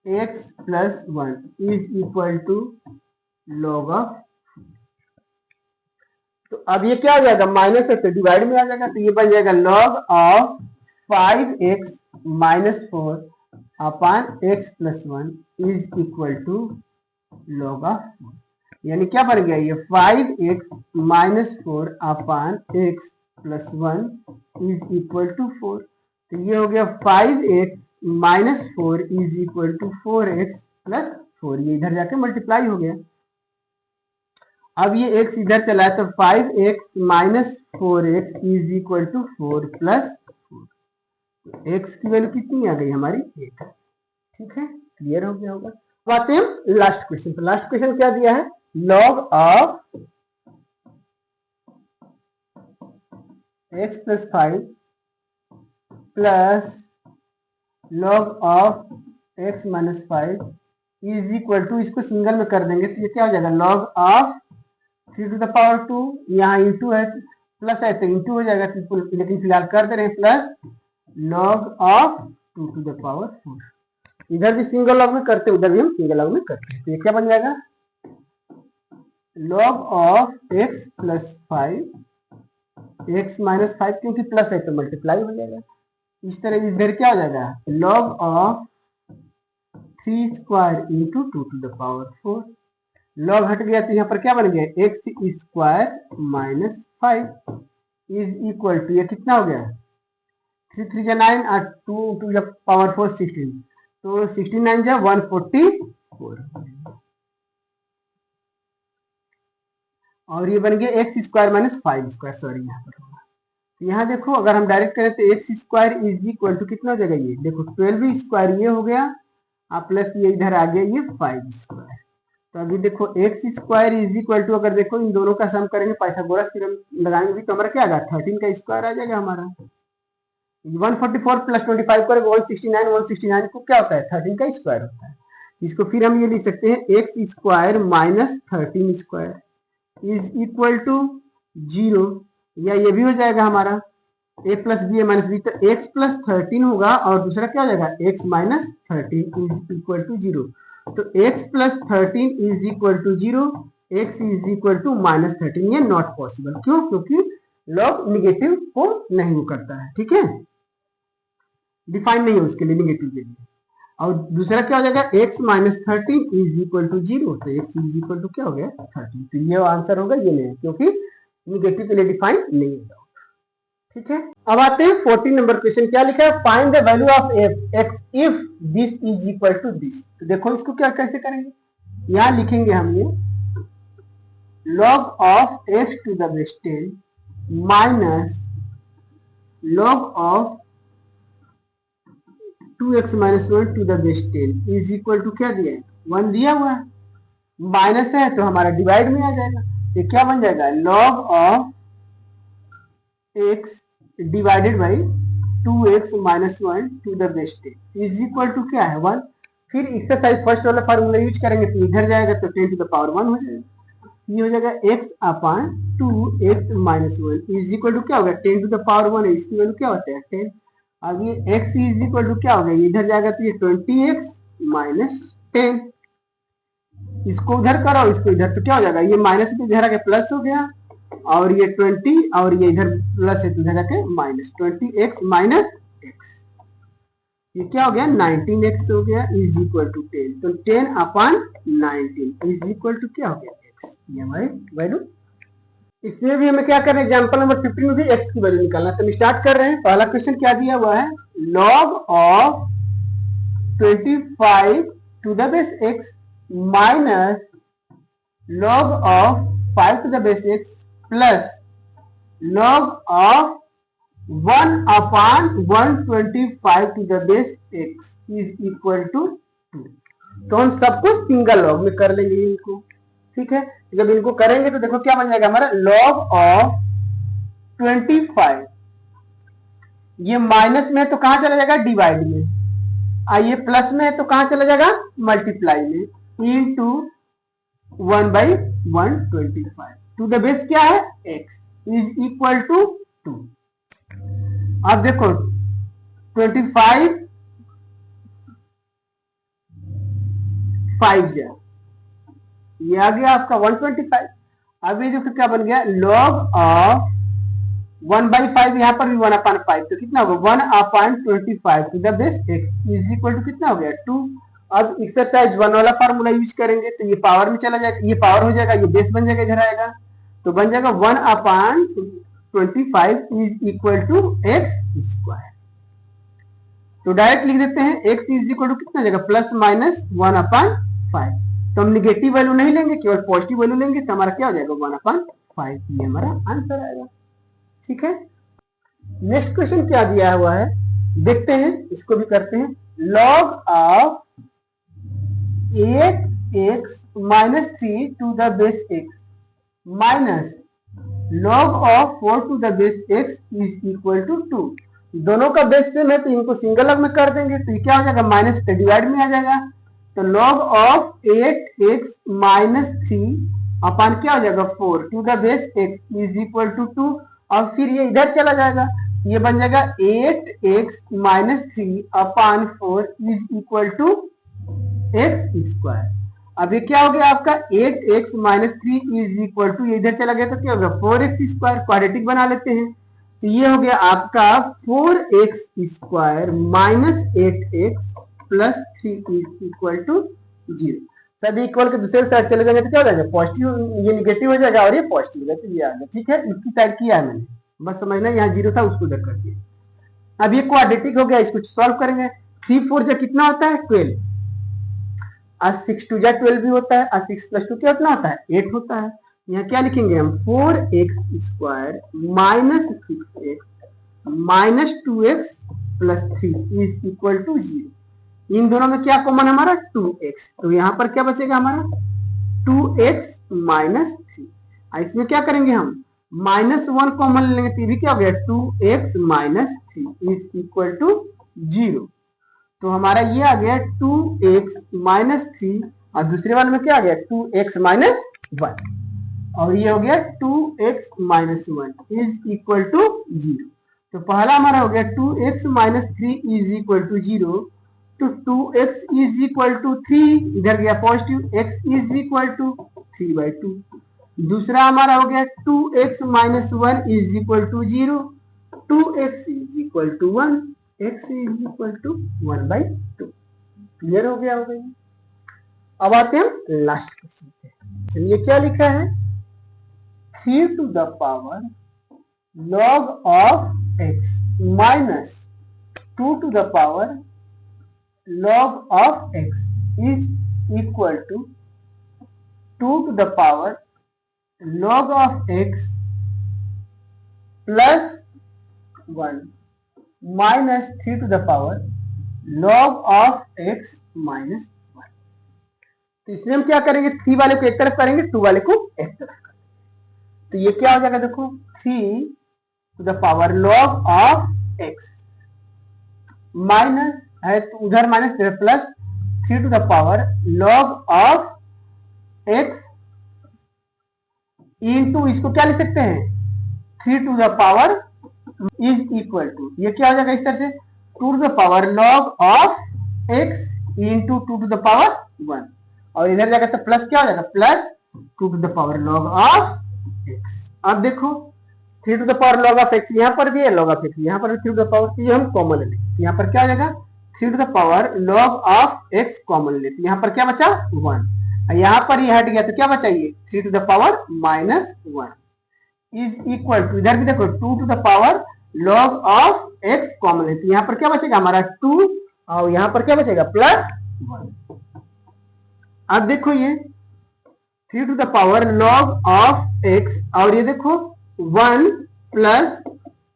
x plus 1 is equal to log of. तो अब ये क्या हो जाएगा, माइनस है तो डिवाइड में आ जाएगा, तो ये बन जाएगा log of 5x minus 4 upon x plus 1 is equal to log of 4। यानी क्या बन गया, ये 5x minus 4 upon x plus 1 is equal to 4। तो ये हो गया 5x minus 4 is equal to 4x plus 4, ये इधर जाके मल्टीप्लाई हो गया। अब ये x इधर चला है, तो 5x minus 4x is equal to 4 plus 4। x की वैल्यू कितनी आ गई हमारी, 1। ठीक है, क्लियर हो गया होगा। अब आते हैं लास्ट क्वेश्चन पर। लास्ट क्वेश्चन क्या दिया है, log of x plus 5 plus log of x minus 5 is equal to, इसको सिंगल में कर देंगे तो ये क्या हो जाएगा, log of 3 to the power 2, यहाँ इंटू है, प्लस है तो इंटू हो जाएगा, लेकिन फिलहाल कर दे रहे हैं plus log of 2 to the power 4। इधर भी सिंगल लॉग में करते, उधर भी हम सिंगल लॉग में करते हैं, तो ये क्या बन जाएगा, log of x plus 5 x minus 5, क्योंकि प्लस है तो मल्टीप्लाई हो जाएगा। इस तरह इधर क्या हो जाएगा, log of 3 square into 2 to the power 4। Log हट गया तो यहाँ पर क्या बन गया, x square minus 5 is equal to, ये कितना हो गया, 3 3 जा 9 और 2 टू द पावर 4 16, तो 69 जा 144, और ये बन गया x square minus 5 square, sorry यहाँ पर होगा। तो यहाँ देखो अगर हम डायरेक्ट करें तो x square is equal to कितना हो जाएगा, ये देखो 12 स्क्वायर ये हो गया, प्लस ये इधर आ गया ये 5 स्क्वायर। तो अभी देखो x square is equal to, अगर देखो इन दोनों का सम करेंगे, पाइथागोरस थ्योरम लगाएंगे भी, तो हमारा क्या आ गया, 13 का स्क्वायर आ जाएगा हमारा। 144 प्लस 25 करेंगे 169, 169 को क्या होता है, 13 का स्क्वायर होता है। इसको फिर हम ये लिख सकते हैं x square minus 13 square is equal to 0, या ये भी हो जाएगा हमारा a plus b a minus b, तो एक्स प्लस 13 होगा और दूसरा क्या हो जाएगा x minus 13 is equal to 0। तो x plus 13 is equal to 0, x is equal to minus 13, ये नॉट पॉसिबल। क्यों? क्योंकि लॉग निगेटिव को नहीं वो करता है, ठीक है, डिफाइन नहीं है उसके लिए निगेटिव के लिए। और दूसरा क्या हो जाएगा x minus 13 is equal to 0, तो x इज इक्वल टू क्या हो गया 13, तो ये आंसर होगा, ये नहीं, क्योंकि निगेटिव के लिए डिफाइन नहीं होगा, ठीक है। अब आते हैं 14 नंबर क्वेश्चन, क्या लिखा है, find the value of x if this is equal to this. तो देखो इसको क्या कैसे करेंगे, यहां लिखेंगे हम ये log of x to the base 10 minus log of 2x minus 1 to the base 10 is equal to क्या दिया है 1 दिया हुआ है, माइनस है तो हमारा डिवाइड में आ जाएगा, ये क्या बन जाएगा log of x divided by 2x minus 1 to the base 10 is equal to क्या है 1। फिर इसका साइज फर्स्ट वाला फार्मूला यूज करेंगे तो इधर जाएगा तो 10 टू द पावर 1 हो जाएगा, ये हो जाएगा x upon 2x minus 1 is equal to क्या होगा 10 टू द पावर 1 है, इसकी वैल्यू क्या होता है 10। अब ये x इज इक्वल टू क्या होगा, इधर जाएगा तो ये 20x माइनस 10, इसको उधर करो इसको इधर, तो क्या हो जाएगा ये माइनस पे इधर आके प्लस हो गया, और ये 20 और ये इधर प्लस है तो इधर आके माइनस 20x माइनस x, ये क्या हो गया 19x हो गया इज इक्वल टू 10, तो 10 अपान 19 इज इक्वल टू क्या हो गया x, ये हमारी वैल्यू। इसमें भी हमें क्या करना है, एग्जाम्पल नंबर 15 में भी x की वैल्यू निकालना, तो हम स्टार्ट कर रहे हैं। पहला क्वेश्चन क्या दिया हुआ है, log of 25 to the base x minus log of 5 to the base x plus log of 1 upon 125 to the base x is equal to 2। तो हम सबको सिंगल लॉग में कर लेंगे इनको, ठीक है। जब इनको करेंगे तो देखो क्या बन जाएगा हमारा log ऑफ 25, ये माइनस में है तो कहां चला जाएगा डिवाइड में, ये प्लस में है तो कहां चला जाएगा मल्टीप्लाई में, into 1 by 125 to the base क्या है x इज इक्वल टू 2। अब देखो 25 5 ये आ गया आपका 125। अब ये देखो क्या बन गया log ऑफ 1 बाई 5, यहाँ पर भी 1 अपान 5 तो कितना होगा 1 upon 25 to the base x is equal to कितना हो गया 2। अब एक्सरसाइज 1 वाला फार्मूला यूज करेंगे तो ये पावर में चला जाएगा, ये पावर हो जाएगा, ये बेस बन जाएगा, इधर आएगा तो बन जाएगा 1 upon 25 is equal to x square. तो डायरेक्ट लिख देते हैं x इज इक्वल टू कितना जाएगा प्लस माइनस 1 अपान 5, तो हम निगेटिव वैल्यू नहीं लेंगे, केवल पॉजिटिव वैल्यू लेंगे, तो हमारा क्या हो जाएगा 1 अपान 5, ये हमारा आंसर आएगा, ठीक है। नेक्स्ट क्वेश्चन क्या दिया हुआ है देखते हैं, इसको भी करते हैं। log of 8x minus 3 to the base x minus log of 4 to the base x is equal to 2। दोनों का बेस सेम है तो इनको सिंगल लॉग में कर देंगे, तो ये क्या हो जाएगा माइनस से डिवाइड में आ जाएगा, तो log ऑफ 8x माइनस 3 अपान क्या हो जाएगा 4 to the base x is equal to 2, और फिर ये इधर चला जाएगा, ये बन जाएगा 8x minus 3 upon 4 is equal to x square. अब ये क्या हो गया आपका 8x minus 3 is equal to, ये इधर चला गया तो क्या होगा 4x स्क्वायर, क्वाड्रेटिक बना लेते हैं, तो ये हो गया आपका 4x square minus 8x plus 3 is equal to 0। सभी इक्वल के दूसरे साइड चले जाएंगे तो क्या हो जाएगा पॉजिटिव, ये निगेटिव हो जाएगा और ये पॉजिटिव हो जाएगा, तो ये आ गया, ठीक है। इसकी साइड किया है मैंने, बस समझना यहाँ 0 था उसको उधर कर दिया। अब ये क्वाड्रेटिक हो गया, इसको सॉल्व करेंगे, 3 4 जा कितना होता है 12, 6 2 जा 12 भी होता है, 6 प्लस 2 क्या कितना होता है 8 होता है। यहाँ क्या लिखेंगे हम 4x square minus 6x minus 2x plus 3 is equal to 0। इन दोनों में क्या कॉमन हमारा 2x, तो यहाँ पर क्या बचेगा हमारा 2x माइनस 3। इसमें क्या करेंगे हम माइनस 1 कॉमन लेंगे तो ये भी क्या हो गया 2x minus 3 is equal to 0। तो हमारा ये आ गया 2x माइनस 3 और दूसरे वाले में क्या आ गया 2x माइनस 1 और ये हो गया 2x minus 1 is equal to 0। तो पहला हमारा हो गया 2x minus 3 is equal to 0। तो 2x इज इक्वल टू 3 इधर गया positive, x is equal to 3/2। दूसरा हमारा हो गया 2x minus 1 is equal to 0, 2x is equal to 1, x is equal to 1/2। Clear हो गया होगा ये। अब आते हैं हम लास्ट क्वेश्चन पे। चलिए क्या लिखा है 3 to the power log of x minus 2 to the power log of x is equal to 2 to the power log of x plus 1 minus 3 to the power log of x minus 1। तो इसमें हम क्या करेंगे 3 वाले को एक तरफ करेंगे 2 वाले को एक तरफ करेंगे। तो ये क्या हो जाएगा देखो 3 to the power log of x minus है तो उधर minus plus 3 to the power log of x into इसको क्या लिख सकते हैं 3 to the power is equal to ये क्या हो जाएगा इस तरह से 2 to the power log of x into 2 to the power 1 और इधर जाएगा तो प्लस क्या हो जाएगा plus 2 to the power log of x। अब देखो 3 to the power log of x यहाँ पर भी है log of x यहाँ पर 3 to the power ये हम कॉमन ले लेते यहाँ पर क्या हो जाएगा 3 to the power log of x common ले लेते यहाँ पर क्या बचा 1 यहाँ पर ये हट गया तो क्या बचा ये 3 to the power minus 1 is equal to इधर भी देखो 2 to the power log of x common लेते यहाँ पर क्या बचेगा हमारा 2 और यहाँ पर क्या बचेगा प्लस 1। अब देखो ये 3 to the power log of x और ये देखो 1 plus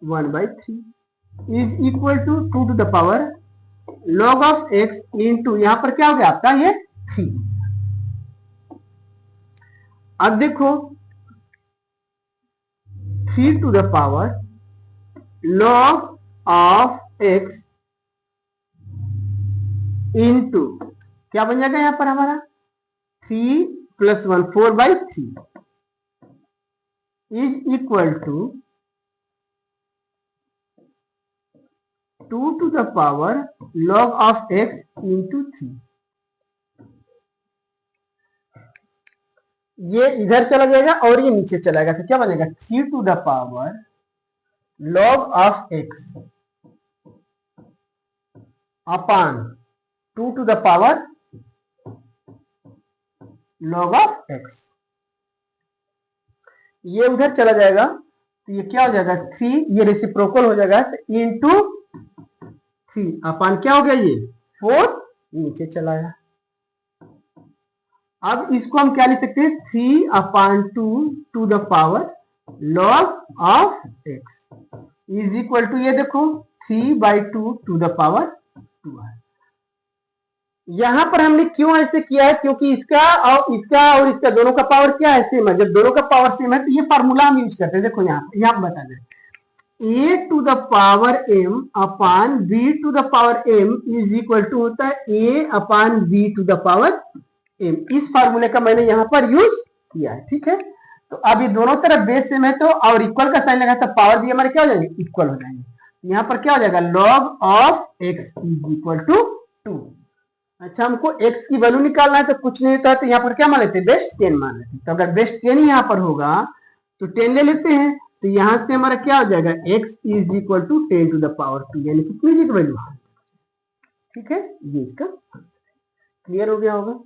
1/3 is equal to 2 to the power log of x into यहाँ पर क्या हो गया आपका ये 3। अब देखो 3 to the power log of x into क्या बन जाएगा यहाँ पर हमारा 3 plus 1 4/3 is equal to 2 to the power log of x into 3। ये इधर चला जाएगा और ये नीचे चला जाएगा तो क्या बनेगा 3 to the power log of x upon 2 to the power log of x। ये उधर चला जाएगा तो ये क्या हो जाएगा 3 ये रेसिप्रोकल हो जाएगा इंटू 3 अपॉन क्या हो गया ये 4 नीचे चला आया। अब इसको हम क्या लिख सकते हैं 3 upon 2 to the power log of x is equal to ये देखो 3/2 टू द पावर 2 है। यहां पर हमने क्यों ऐसे किया है क्योंकि इसका और इसका दोनों का पावर क्या है सेम है। जब दोनों का पावर सेम है तो ये फार्मूला हम यूज करते हैं। देखो यहाँ बता दें a to the power m upon b to the power m is equal to होता है a upon b to the power m। इस फार्मूले का मैंने यहाँ पर यूज किया है। ठीक है तो अब ये दोनों तरफ बेस सेम है तो और इक्वल का साइन लगा तो पावर भी हमारे क्या हो जाएंगे इक्वल हो जाएंगे। यहाँ पर क्या हो जाएगा log of x is equal to 2। अच्छा हमको x की वैल्यू निकालना है तो कुछ नहीं होता है तो यहाँ पर क्या मान लेते हैं बेस 10 मान लेते हैं। तो अगर बेस 10 यहाँ पर होगा तो 10 ले लेते हैं तो यहाँ से हमारा क्या हो जाएगा x is equal to 10 to the power 2 यानी कितनी की वैल्यू। ठीक है ये इसका क्लियर हो गया होगा।